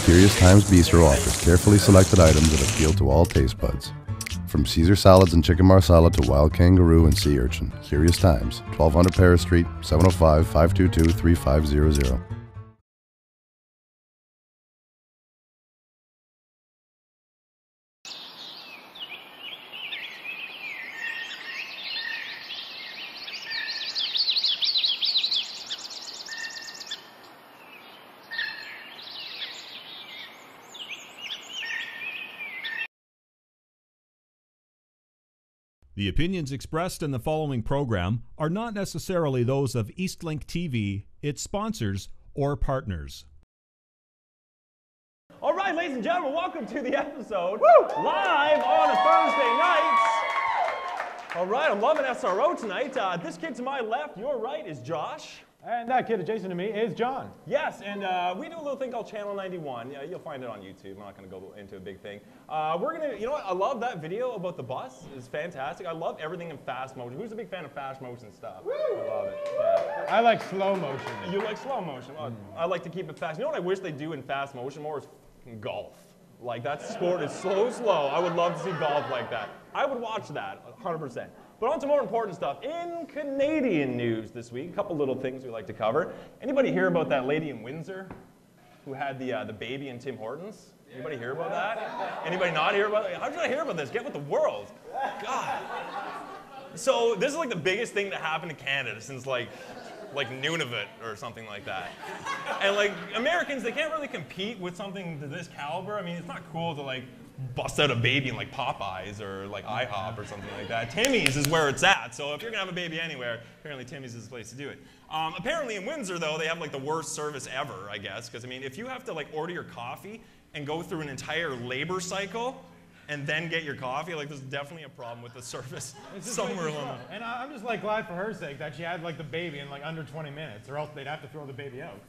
Curious Times Bistro offers carefully selected items that appeal to all taste buds. From Caesar salads and chicken marsala to wild kangaroo and sea urchin, Curious Times, 1200 Paris Street, 705-522-3500. The opinions expressed in the following program are not necessarily those of Eastlink TV, its sponsors, or partners. All right, ladies and gentlemen, welcome to the episode live on a Thursday night. All right, I'm loving SRO tonight. This kid to my left, your right, is Josh. And that kid adjacent to me is John. Yes, and we do a little thing called Channel 91. You'll find it on YouTube. I'm not going to go into a big thing. We're going to, you know what? I love that video about the bus. It's fantastic. I love everything in fast motion. Who's a big fan of fast motion stuff? Woo! I love it. Yeah. I like slow motion. You like slow motion? Well, I like to keep it fast. You know what I wish they do in fast motion more is golf. Like, that sport is so slow. I would love to see golf like that. I would watch that 100%. But on to more important stuff. In Canadian news this week, a couple little things we like to cover. Anybody hear about that lady in Windsor who had the baby in Tim Hortons? Anybody hear about that? Anybody not hear about that? How did I hear about this? Get with the world. God. So this is like the biggest thing that happened in Canada since like Nunavut or something like that. And like Americans, they can't really compete with something to this caliber. I mean, it's not cool to like bust out a baby in like Popeyes or like IHOP or something like that. Timmy's is where it's at. So if you're gonna have a baby anywhere, apparently Timmy's is the place to do it. Apparently in Windsor though, they have like the worst service ever, I guess. Because I mean, if you have to like order your coffee and go through an entire labor cycle and then get your coffee, like there's definitely a problem with the service somewhere along. And I'm just like glad for her sake that she had like the baby in like under 20 minutes, or else they'd have to throw the baby out.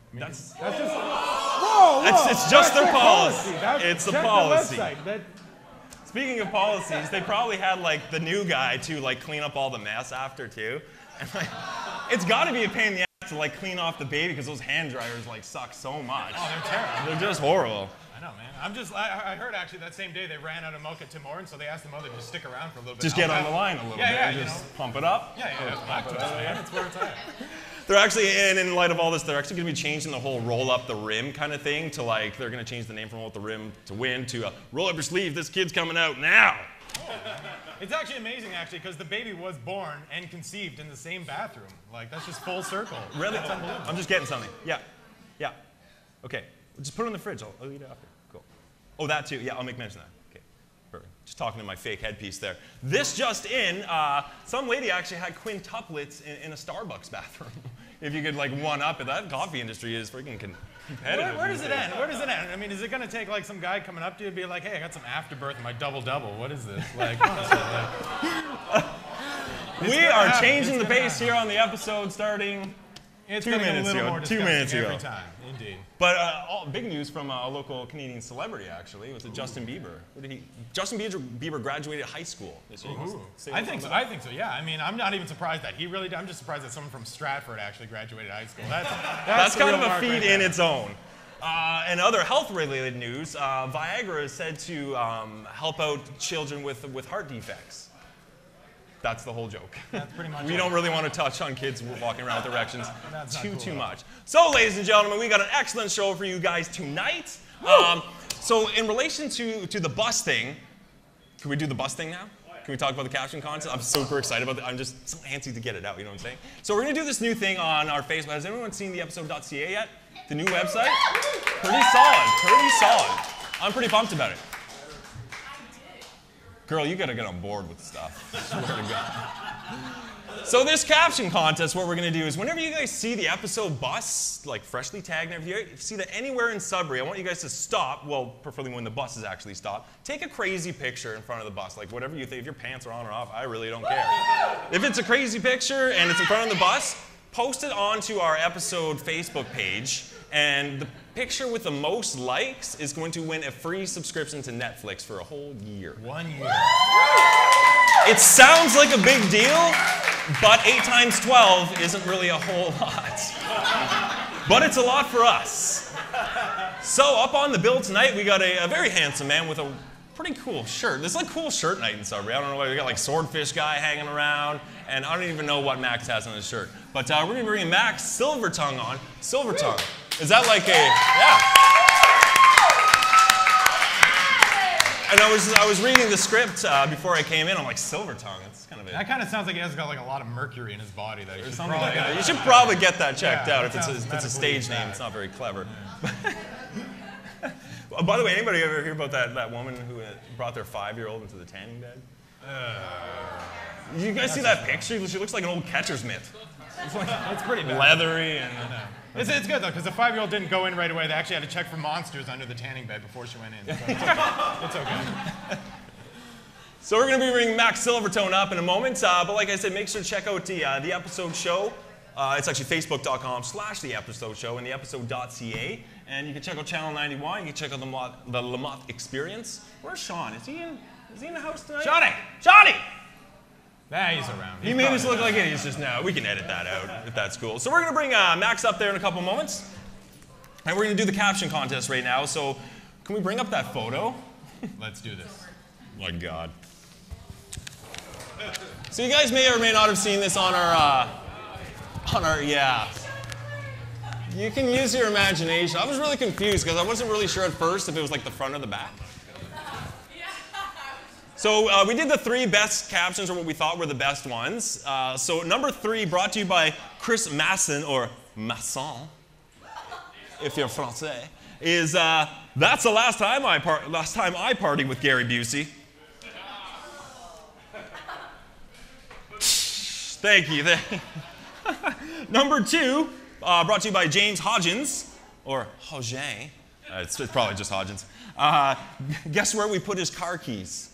I mean, that's just whoa. It's just their policy. It's the check policy. The website. Speaking of policies, they probably had like the new guy to like clean up all the mess after too. And like, it's got to be a pain in the ass to like clean off the baby because those hand dryers like suck so much. Oh, they're terrible. They're just horrible. I know, man. I heard actually that same day they ran out of milk at Tim Hortons, so they asked the mother to stick around for a little bit. Just get on the line a little bit. Yeah, just pump it up. Yeah, back to us, man. That's where it's at. They're actually, and in light of all this, they're actually going to be changing the whole roll up the rim kind of thing to like, they're going to change the name from roll up the rim to win to roll up your sleeve, this kid's coming out now. It's actually amazing, actually, because the baby was born and conceived in the same bathroom. Like, that's just full circle. Really? That's unbelievable. I'm just getting something. Yeah. Okay. Just put it in the fridge. I'll eat it after. Cool. Oh, that too. Yeah, I'll make mention of that. Okay. Perfect. Just talking to my fake headpiece there. This just in, some lady actually had quintuplets in a Starbucks bathroom. If you could like one up it, that coffee industry is freaking competitive. Where does it end? Where does it end? I mean, is it going to take like some guy coming up to you and be like, hey, I got some afterbirth in my double-double. What is this? Like, honestly, we are changing the pace here on the episode starting it's 2 minutes ago. 2 minutes ago. Every time, indeed. But big news from a local Canadian celebrity, actually. It was Justin Bieber. Justin Bieber graduated high school this year. I think so, yeah. I mean, I'm not even surprised that he really, I'm just surprised that someone from Stratford actually graduated high school. That's kind of a feat in its own. And other health-related news, Viagra is said to help out children with heart defects. That's the whole joke. That's pretty much we don't really want to touch on kids walking around with erections too much. So, ladies and gentlemen, we got an excellent show for you guys tonight. So, in relation to the bus thing, can we do the bus thing now? Can we talk about the caption contest? I'm super excited about it. I'm just so antsy to get it out, you know what I'm saying? So we're going to do this new thing on our Facebook. Has anyone seen the episode.ca yet? The new website? Pretty solid. I'm pretty pumped about it. Girl, you gotta get on board with stuff. I swear to God. So this caption contest, what we're gonna do is whenever you guys see the episode bus, like freshly tagged and everything, if you see that anywhere in Sudbury, I want you guys to stop, well, preferably when the buses actually stop, take a crazy picture in front of the bus, like whatever you think, if your pants are on or off, I really don't care. If it's a crazy picture and it's in front of the bus, post it onto our episode Facebook page, and the picture with the most likes is going to win a free subscription to Netflix for a whole year. 1 year. It sounds like a big deal, but 8 times 12 isn't really a whole lot. But it's a lot for us. So up on the bill tonight, we got a very handsome man with a pretty cool shirt. This is like cool shirt night in Sudbury. I don't know why we got like swordfish guy hanging around, and I don't even know what Max has on his shirt. But we're gonna be bringing Max Silvertongue on. Silvertongue. Is that like a And I was reading the script before I came in. I'm like, Silvertongue. It's kind of That kind of sounds like he has got like a lot of mercury in his body. That or something like that. You should probably get that checked out if it's a stage name. Bad. It's not very clever. By the way, anybody ever hear about that woman who brought their 5-year-old into the tanning bed? You guys see that picture? She looks like an old catcher's mitt. It's pretty bad. Leathery and... It's good though, because the 5-year-old didn't go in right away. They actually had to check for monsters under the tanning bed before she went in. So it's okay. So we're going to be bringing Max Silvertongue up in a moment. But like I said, make sure to check out the episode show. It's actually facebook.com/the episode show and the episode.ca. And you can check out Channel 91. You can check out the Lamont Experience. Where's Sean? Is he in the house tonight? Johnny! Nah, he's around. He made us look like idiots just now. We can edit that out if that's cool. So we're going to bring Max up there in a couple moments. And we're going to do the caption contest right now. So can we bring up that photo? Let's do this. My God. So you guys may or may not have seen this on our, yeah. You can use your imagination. I was really confused because I wasn't really sure at first if it was like the front or the back. So we did the 3 best captions, or what we thought were the best ones. So number 3, brought to you by Chris Masson, or Masson, if you're Francais, is that's the last time I partied with Gary Busey. Thank you. Number 2, brought to you by James Hodgins, or Hodgin. It's probably just Hodgins. Guess where we put his car keys?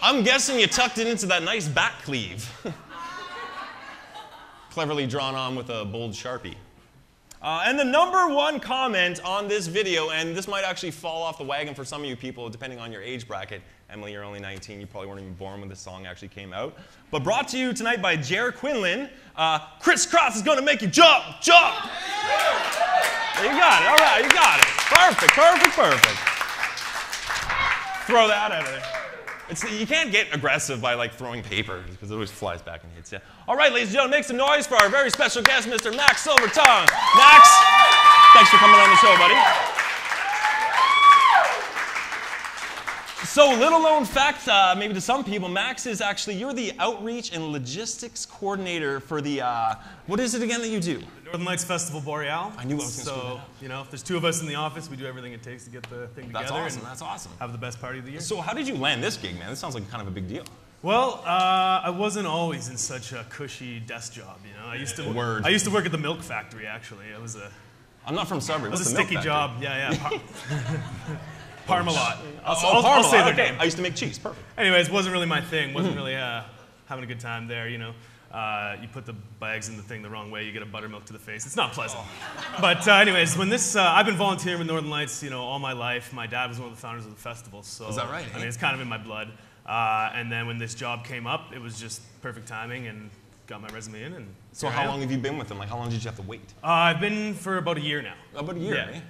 I'm guessing you tucked it into that nice back cleave. Cleverly drawn on with a bold Sharpie. And the number 1 comment on this video, and this might actually fall off the wagon for some of you people, depending on your age bracket. Emily, you're only 19. You probably weren't even born when this song actually came out. But brought to you tonight by Jer Quinlan, Crisscross is going to make you jump, jump. You got it. All right, you got it. Perfect. Throw that out of there. You can't get aggressive by like throwing paper because it always flies back and hits you. All right, ladies and gentlemen, make some noise for our very special guest, Mr. Max Silvertongue. Max, thanks for coming on the show, buddy. So, little known fact, maybe to some people, Max is actually, you're the outreach and logistics coordinator for the, what is it again that you do? Northern Lights Festival Boreal. I knew I was going to So, you know, if there's 2 of us in the office, we do everything it takes to get the thing together. That's awesome. Have the best party of the year. So how did you land this gig, man? This sounds like kind of a big deal. Well, I wasn't always in such a cushy desk job, you know. I used to work at the milk factory, actually. I'm not from Sudbury. It was What's a the milk sticky factory? job. Yeah. Parmalat. Parmalat. I'll say the Okay. name. I used to make cheese. Perfect. Anyways, wasn't really my thing. Wasn't really having a good time there, you know. You put the bags in the thing the wrong way, you get a buttermilk to the face. It's not pleasant. But anyways, when this, I've been volunteering with Northern Lights, you know, all my life. My dad was one of the founders of the festival, so is that right? I mean, it's kind of in my blood. And then when this job came up, it was just perfect timing, and got my resume in. And so how long have you been with them? Like, how long did you have to wait? I've been for about a year now. About a year, Yeah. eh?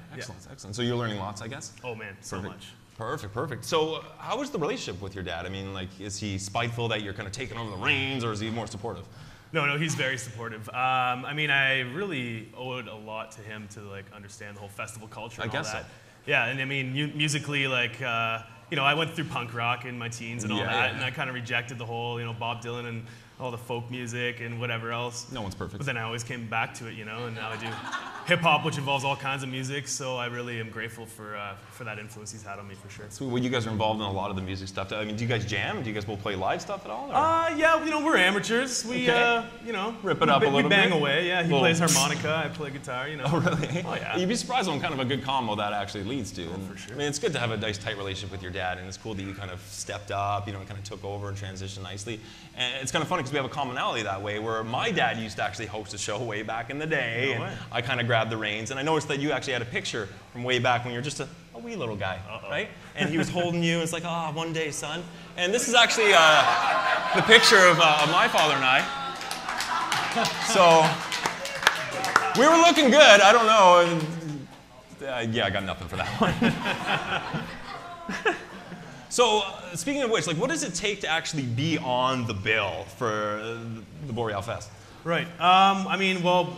Excellent. So you're learning lots, I guess? Oh man, so much. Perfect. So how is the relationship with your dad? I mean, like, is he spiteful that you're kind of taking over the reins, or is he more supportive? No, he's very supportive. I mean, I really owed a lot to him to like understand the whole festival culture and all that. So. Yeah, and I mean, musically, like, you know, I went through punk rock in my teens and all that, and I kind of rejected the whole, you know, Bob Dylan and all the folk music and whatever else. No one's perfect. But then I always came back to it, you know, and now I do hip-hop, which involves all kinds of music, so I really am grateful for that influence he's had on me, for sure. So well, you guys are involved in a lot of the music stuff. I mean, do you guys jam? Do you guys both play live stuff at all? Yeah, you know, we're amateurs. We, you know, rip it up a little bit. We bang away, yeah. He plays harmonica, I play guitar, you know. Oh, really? Oh, yeah. You'd be surprised what kind of a good combo that actually leads to. Oh, for sure. I mean, it's good to have a nice, tight relationship with your dad, and it's cool that you kind of stepped up, you know, and kind of took over and transitioned nicely. And it's kind of funny because we have a commonality that way, where my dad used to actually host a show way back in the day, and I kind of grabbed the reins. And I noticed that you actually had a picture from way back when you were just a wee little guy, right? And he was holding you, and it's like, oh, one day, son. And this is actually the picture of my father and I. So we were looking good. I don't know. Yeah, I got nothing for that one. So, speaking of which, like, what does it take to actually be on the bill for the Boreal Fest? Right. I mean, well,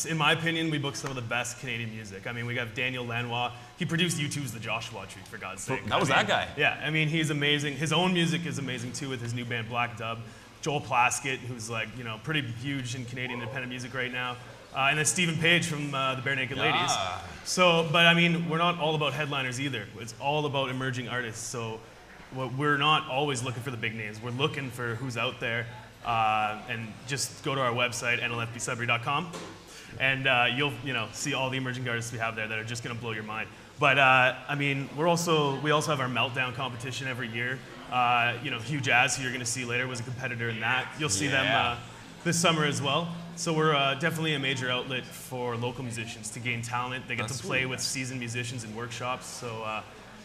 in my opinion, we book some of the best Canadian music. I mean, we got Daniel Lanois. He produced U2's The Joshua Tree, for God's sake. That was that guy. Yeah, I mean, he's amazing. His own music is amazing, too, with his new band, Black Dub. Joel Plaskett, who's, like, you know, pretty huge in Canadian independent music right now. And then Stephen Page from the Bare Naked Ladies. So, but, I mean, we're not all about headliners either. It's all about emerging artists. So we're not always looking for the big names. We're looking for who's out there. And just go to our website, nlfbsudbury.com, and you'll see all the emerging artists we have there that are just going to blow your mind. But I mean, we also have our Meltdown competition every year. Hugh, who you're going to see later, was a competitor in that. You'll see them this summer as well. So we're definitely a major outlet for local musicians to gain talent. They get to play with seasoned musicians in workshops. So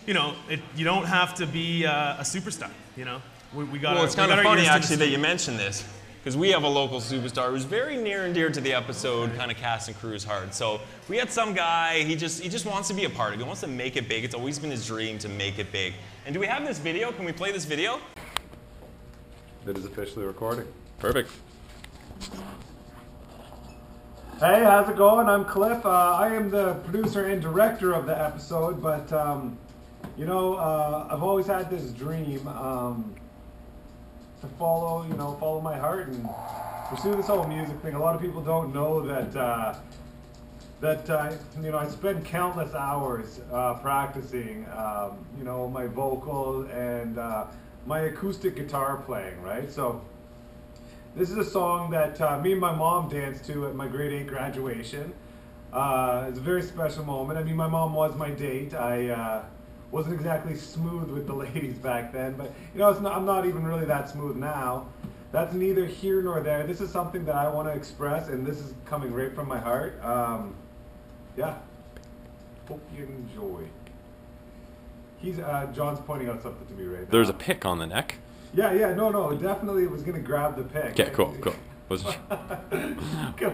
you don't have to be a superstar. You know. Well, it's kind of funny, actually, that you mentioned this, because we have a local superstar who's very near and dear to the episode, kind of cast and crew's heart. So we had some guy, he just wants to be a part of it. He wants to make it big. It's always been his dream to make it big. And do we have this video? Can we play this video? It is officially recording. Perfect. Hey, how's it going? I'm Cliff. I am the producer and director of the episode, but I've always had this dream to follow my heart and pursue this whole music thing. A lot of people don't know that I spend countless hours practicing, my vocal and my acoustic guitar playing, right? So this is a song that me and my mom danced to at my grade 8 graduation. It's a very special moment. I mean, my mom was my date. I wasn't exactly smooth with the ladies back then, but I'm not even really that smooth now. That's neither here nor there. This is something that I want to express, and this is coming right from my heart. Yeah, hope you enjoy. John's pointing out something to me right now. There's a pick on the neck. Yeah, no, definitely was gonna grab the pick. Okay, cool.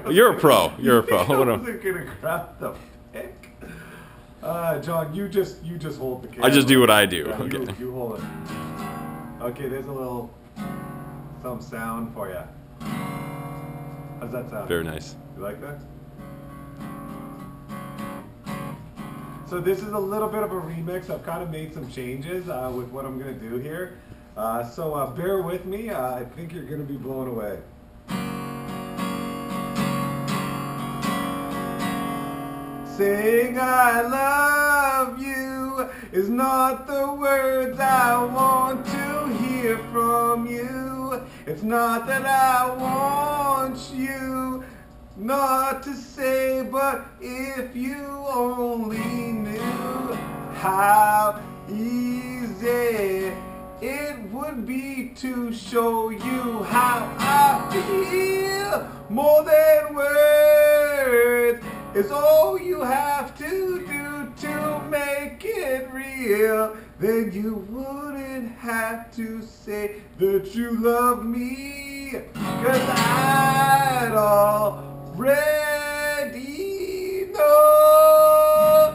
You're a pro. You're a pro. I wasn't gonna grab the pick. John, you just hold the camera. I just do what I do. Yeah, Okay. you hold it. Okay, there's a little some sound for you. How's that sound? Very nice. You like that? So this is a little bit of a remix. I've kind of made some changes with what I'm gonna do here. So bear with me. I think you're gonna be blown away. Saying I love you is not the words I want to hear from you. It's not that I want you not to say, but if you only knew how easy it would be to show you how I feel. More than words is all you have to do to make it real. Then you wouldn't have to say that you love me, 'cause I'd already know.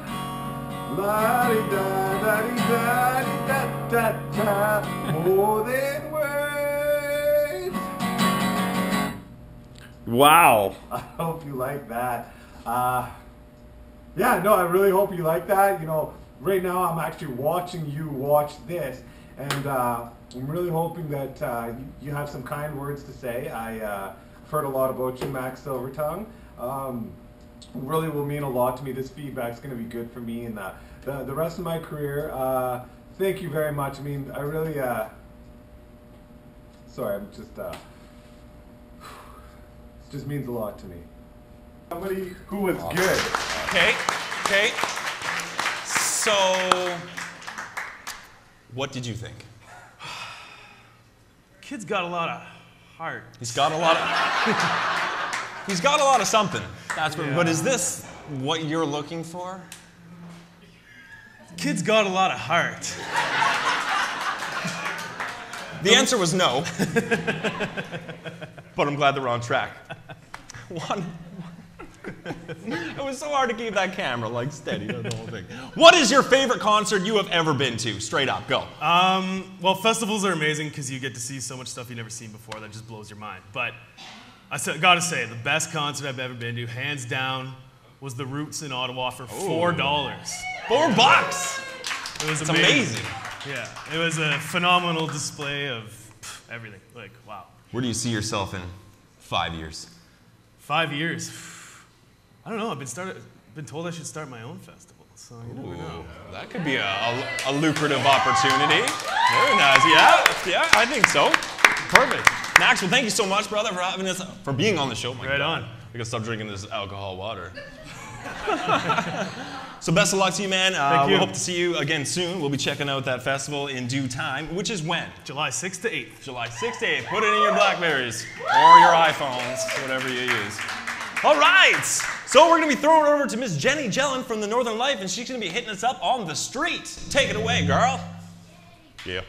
La-di-da-da-di-da-di-da-da-da, more than words. Wow. I hope you like that. Yeah, no, I really hope you like that. Right now I'm actually watching you watch this, and I'm really hoping that you have some kind words to say. I've heard a lot about you, Max Silvertongue. Really will mean a lot to me. This feedback's going to be good for me and the rest of my career. Thank you very much. I mean, I really, sorry, I'm just, it just means a lot to me. Somebody who was good. Okay. So, what did you think? Kid's got a lot of heart. He's got a lot of. He's got a lot of something. That's what. Yeah. But is this what you're looking for? Kid's got a lot of heart. The answer was no. But I'm glad that we're on track. It was so hard to keep that camera like steady, the whole thing. What is your favorite concert you have ever been to? Straight up, go. Well, festivals are amazing because you get to see so much stuff you've never seen before that just blows your mind. But I gotta say, the best concert I've ever been to, hands down, was the Roots in Ottawa for $4. $4? It was amazing. Yeah, it was a phenomenal display of everything. Like, wow. Where do you see yourself in 5 years? 5 years? I don't know. I've been told I should start my own festival, so you never know. That could be a lucrative opportunity. Very nice. Yeah, I think so. Perfect. Max, well, thank you so much, brother, for being on the show. Right on. I gotta stop drinking this alcohol water. So best of luck to you, man. Thank you. We hope to see you again soon. We'll be checking out that festival in due time, which is when? July 6th to 8th. July 6th to 8th. Put it in your Blackberries or your iPhones, whatever you use. All right. So we're going to be throwing it over to Miss Jenny Jellin from the Northern Life, and she's going to be hitting us up on the street. Take it away, girl. Yeah.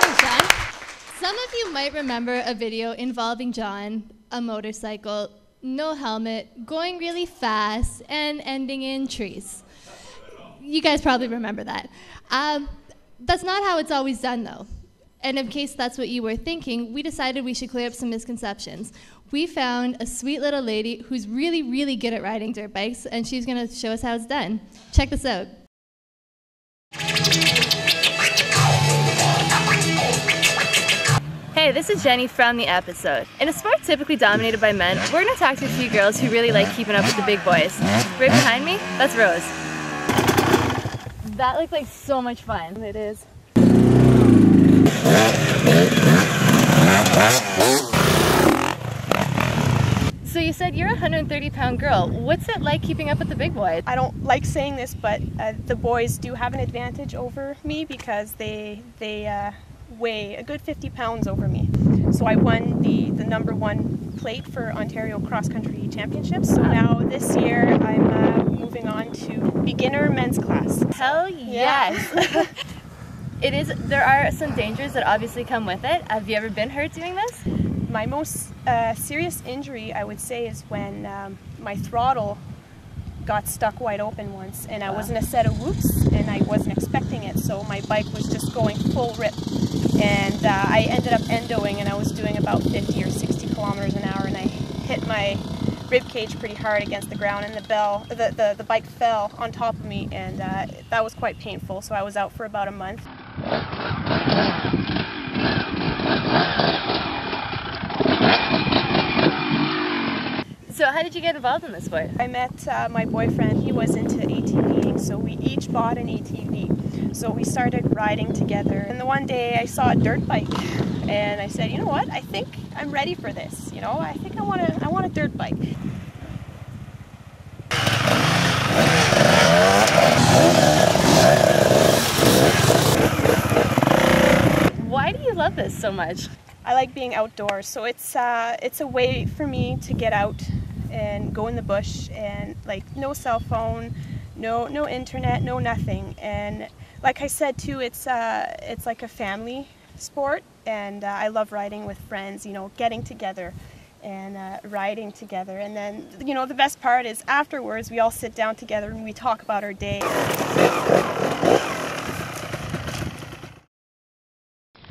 Thanks, John. Some of you might remember a video involving John, a motorcycle, no helmet, going really fast, and ending in trees. You guys probably remember that. That's not how it's always done, though. And in case that's what you were thinking, we decided we should clear up some misconceptions. We found a sweet little lady who's really, really good at riding dirt bikes, and she's going to show us how it's done. Check this out. Hey, this is Jenny from the episode. In a sport typically dominated by men, we're going to talk to a few girls who really like keeping up with the big boys. Right behind me, that's Rose. That looks like so much fun. It is. So you said you're a 130-pound girl. What's it like keeping up with the big boys? I don't like saying this, but the boys do have an advantage over me because they weigh a good 50 pounds over me. So I won the #1 plate for Ontario Cross Country Championships. So now this year I'm moving on to beginner men's class. Hell yes! Yeah. There are some dangers that obviously come with it. Have you ever been hurt doing this? My most serious injury, I would say, is when my throttle got stuck wide open once, and I was in a set of whoops, and I wasn't expecting it, so my bike was just going full rip, and I ended up endoing, and I was doing about 50 or 60 kilometers an hour, and I hit my rib cage pretty hard against the ground, and the bike fell on top of me, and that was quite painful, so I was out for about a month. So how did you get involved in this sport? I met my boyfriend. He was into ATVing, so we each bought an ATV. So we started riding together. And the one day I saw a dirt bike, and I said, you know what? I think I'm ready for this. You know, I think I want a dirt bike. Why do you love this so much? I like being outdoors, so it's a way for me to get out and go in the bush, and like no cell phone, no internet, no nothing. And like I said too, it's like a family sport, and I love riding with friends. You know, getting together and riding together, and then you know the best part is afterwards we all sit down together and we talk about our day.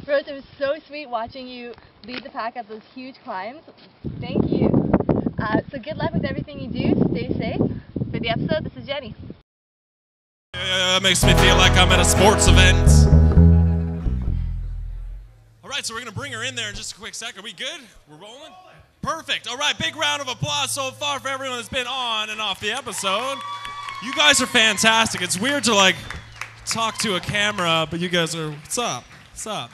Rose, it was so sweet watching you lead the pack up those huge climbs. Thank you. So good luck with everything you do. Stay safe. For the episode, this is Jenny. That makes me feel like I'm at a sports event. All right, so we're going to bring her in there in just a quick sec. Are we good? We're rolling? Perfect. All right, big round of applause so far for everyone that's been on and off the episode. You guys are fantastic. It's weird to, like, talk to a camera, but you guys are, what's up? What's up?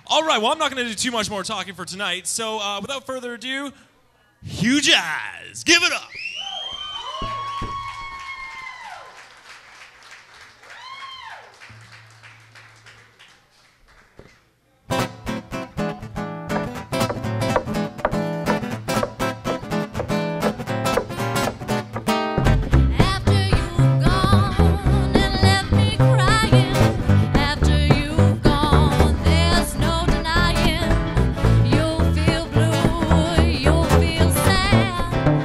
All right, well, I'm not going to do too much more talking for tonight, so without further ado, Hugh Jazz, give it up. You'll feel blue, you'll feel sad.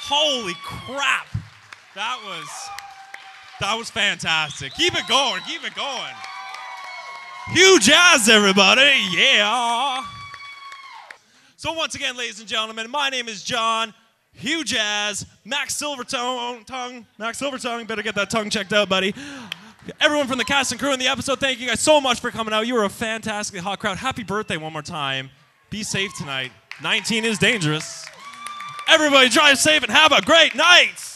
Holy crap. That was fantastic. Keep it going. Keep it going. Hugh Jazz, everybody. Yeah. So once again, ladies and gentlemen, my name is John. Hugh Jazz, Max Silvertongue. Max Silvertongue, better get that tongue checked out, buddy. Everyone from the cast and crew in the episode, thank you guys so much for coming out. You were a fantastically hot crowd. Happy birthday one more time. Be safe tonight. 19 is dangerous. Everybody drive safe and have a great night.